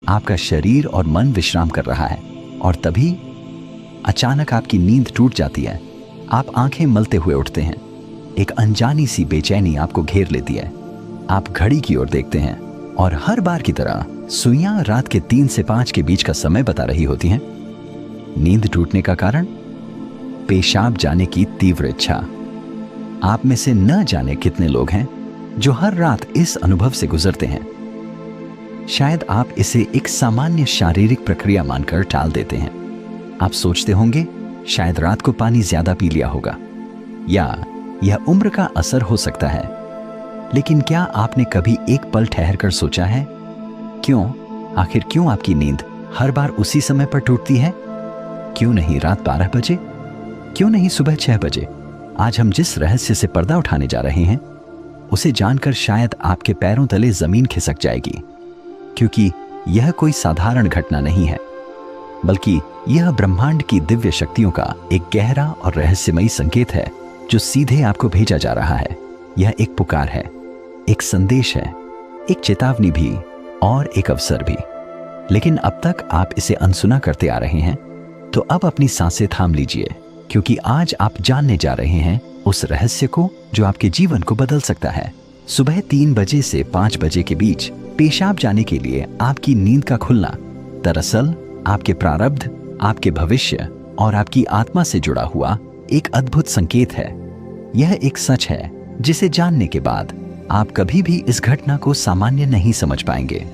आपका शरीर और मन विश्राम कर रहा है, और तभी अचानक आपकी नींद टूट जाती है। आप आंखें मलते हुए उठते हैं। एक अनजानी सी बेचैनी आपको घेर लेती है। आप घड़ी की ओर देखते हैं और हर बार की तरह सुइयां रात के 3 से 5 के बीच का समय बता रही होती हैं। नींद टूटने का कारण? पेशाब जाने की तीव्र इच्छा। आप में से न जाने कितने लोग हैं जो हर रात इस अनुभव से गुजरते हैं। शायद आप इसे एक सामान्य शारीरिक प्रक्रिया मानकर टाल देते हैं। आप सोचते होंगे शायद रात को पानी ज्यादा पी लिया होगा, या यह उम्र का असर हो सकता है। लेकिन क्या आपने कभी एक पल ठहरकर सोचा है, आखिर क्यों आपकी नींद हर बार उसी समय पर टूटती है? क्यों नहीं रात 12 बजे? क्यों नहीं सुबह 6 बजे? आज हम जिस रहस्य से पर्दा उठाने जा रहे हैं, उसे जानकर शायद आपके पैरों तले जमीन खिसक जाएगी, क्योंकि यह कोई साधारण घटना नहीं है, बल्कि यह ब्रह्मांड की दिव्य शक्तियों का एक गहरा और रहस्यमयी संकेत है जो सीधे आपको भेजा जा रहा है। यह एक पुकार है, एक संदेश है, एक चेतावनी भी और एक अवसर भी। लेकिन अब तक आप इसे अनसुना करते आ रहे हैं, तो अब अपनी सांसें थाम लीजिए, क्योंकि आज आप जानने जा रहे हैं उस रहस्य को जो आपके जीवन को बदल सकता है। सुबह 3 बजे से 5 बजे के बीच पेशाब जाने के लिए आपकी नींद का खुलना दरअसल आपके प्रारब्ध, आपके भविष्य और आपकी आत्मा से जुड़ा हुआ एक अद्भुत संकेत है। यह एक सच है जिसे जानने के बाद आप कभी भी इस घटना को सामान्य नहीं समझ पाएंगे।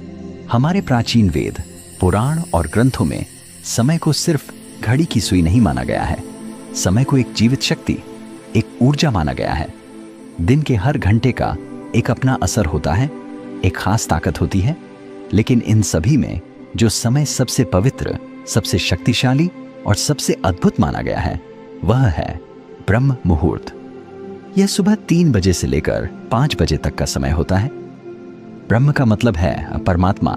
हमारे प्राचीन वेद, पुराण और ग्रंथों में समय को सिर्फ घड़ी की सुई नहीं माना गया है। समय को एक जीवित शक्ति, एक ऊर्जा माना गया है। दिन के हर घंटे का एक अपना असर होता है, एक खास ताकत होती है। लेकिन इन सभी में जो समय सबसे पवित्र, सबसे शक्तिशाली और सबसे अद्भुत माना गया है, वह है ब्रह्म मुहूर्त। यह सुबह 3 बजे से लेकर 5 बजे तक का समय होता है। ब्रह्म का मतलब है परमात्मा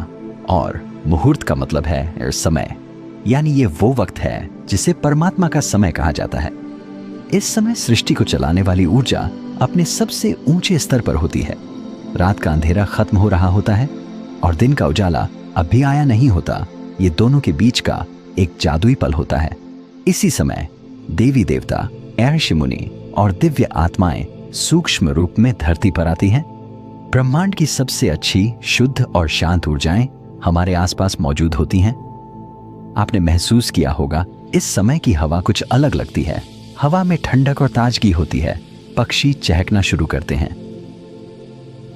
और मुहूर्त का मतलब है समय, यानी ये वो वक्त है जिसे परमात्मा का समय कहा जाता है। इस समय सृष्टि को चलाने वाली ऊर्जा अपने सबसे ऊंचे स्तर पर होती है। रात का अंधेरा खत्म हो रहा होता है और दिन का उजाला अब भी आया नहीं होता। ये दोनों के बीच का एक जादुई पल होता है। इसी समय देवी देवता, ऋषि मुनि और दिव्य आत्माएं सूक्ष्म रूप में धरती पर आती हैं। ब्रह्मांड की सबसे अच्छी, शुद्ध और शांत ऊर्जाएं हमारे आसपास मौजूद होती हैं। आपने महसूस किया होगा इस समय की हवा कुछ अलग लगती है। हवा में ठंडक और ताजगी होती है। पक्षी चहकना शुरू करते हैं।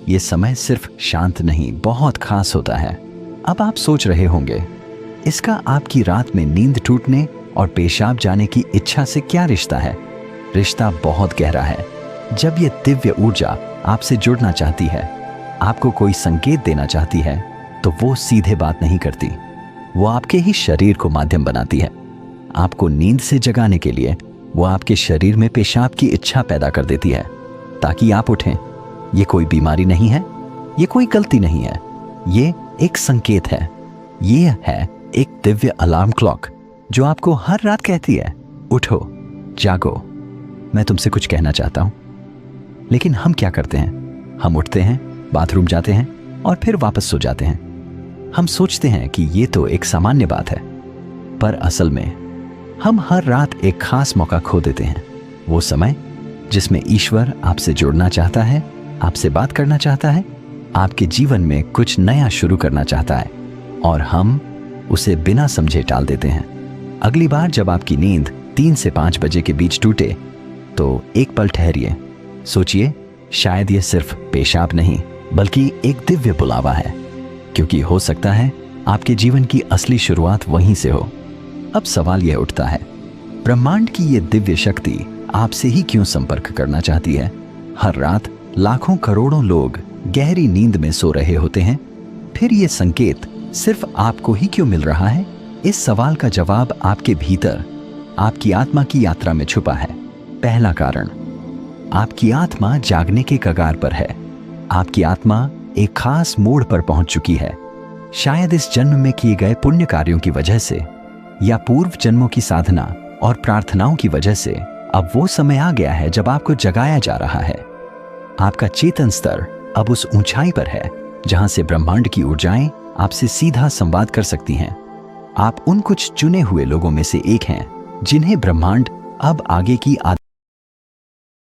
यह समय सिर्फ शांत नहीं, बहुत खास होता है। अब आप सोच रहे होंगे, इसका आपकी रात में नींद टूटने और पेशाब जाने की इच्छा से क्या रिश्ता है? रिश्ता बहुत गहरा है। जब यह दिव्य ऊर्जा आपसे जुड़ना चाहती है, आपको कोई संकेत देना चाहती है, तो वो सीधे बात नहीं करती। वो आपके ही शरीर को माध्यम बनाती है। आपको नींद से जगाने के लिए वो आपके शरीर में पेशाब की इच्छा पैदा कर देती है, ताकि आप उठें। ये कोई बीमारी नहीं है, ये कोई गलती नहीं है, ये एक संकेत है। ये है एक दिव्य अलार्म क्लॉक जो आपको हर रात कहती है, उठो, जागो, मैं तुमसे कुछ कहना चाहता हूं। लेकिन हम क्या करते हैं? हम उठते हैं, बाथरूम जाते हैं और फिर वापस सो जाते हैं। हम सोचते हैं कि ये तो एक सामान्य बात है, पर असल में हम हर रात एक खास मौका खो देते हैं। वो समय जिसमें ईश्वर आपसे जुड़ना चाहता है, आपसे बात करना चाहता है, आपके जीवन में कुछ नया शुरू करना चाहता है, और हम उसे बिना समझे टाल देते हैं। अगली बार जब आपकी नींद 3 से 5 बजे के बीच टूटे, तो एक पल ठहरिए, सोचिए, शायद ये सिर्फ पेशाब नहीं बल्कि एक दिव्य बुलावा है, क्योंकि हो सकता है आपके जीवन की असली शुरुआत वहीं से हो। अब सवाल यह उठता है, ब्रह्मांड की ये दिव्य शक्ति आपसे ही क्यों संपर्क करना चाहती है? हर रात लाखों करोड़ों लोग गहरी नींद में सो रहे होते हैं, फिर ये संकेत सिर्फ आपको ही क्यों मिल रहा है? इस सवाल का जवाब आपके भीतर, आपकी आत्मा की यात्रा में छुपा है। पहला कारण, आपकी आत्मा जागने के कगार पर है। आपकी आत्मा एक खास मोड़ पर पहुंच चुकी है। शायद इस जन्म में किए गए पुण्य कार्यों की वजह से, या पूर्व जन्मों की साधना और प्रार्थनाओं की वजह से अब वो समय आ गया है जब आपको जगाया जा रहा है। आपका चेतन स्तर अब उस ऊंचाई पर है जहां से ब्रह्मांड की ऊर्जाएं आपसे सीधा संवाद कर सकती हैं। आप उन कुछ चुने हुए लोगों में से एक हैं जिन्हें ब्रह्मांड अब आगे की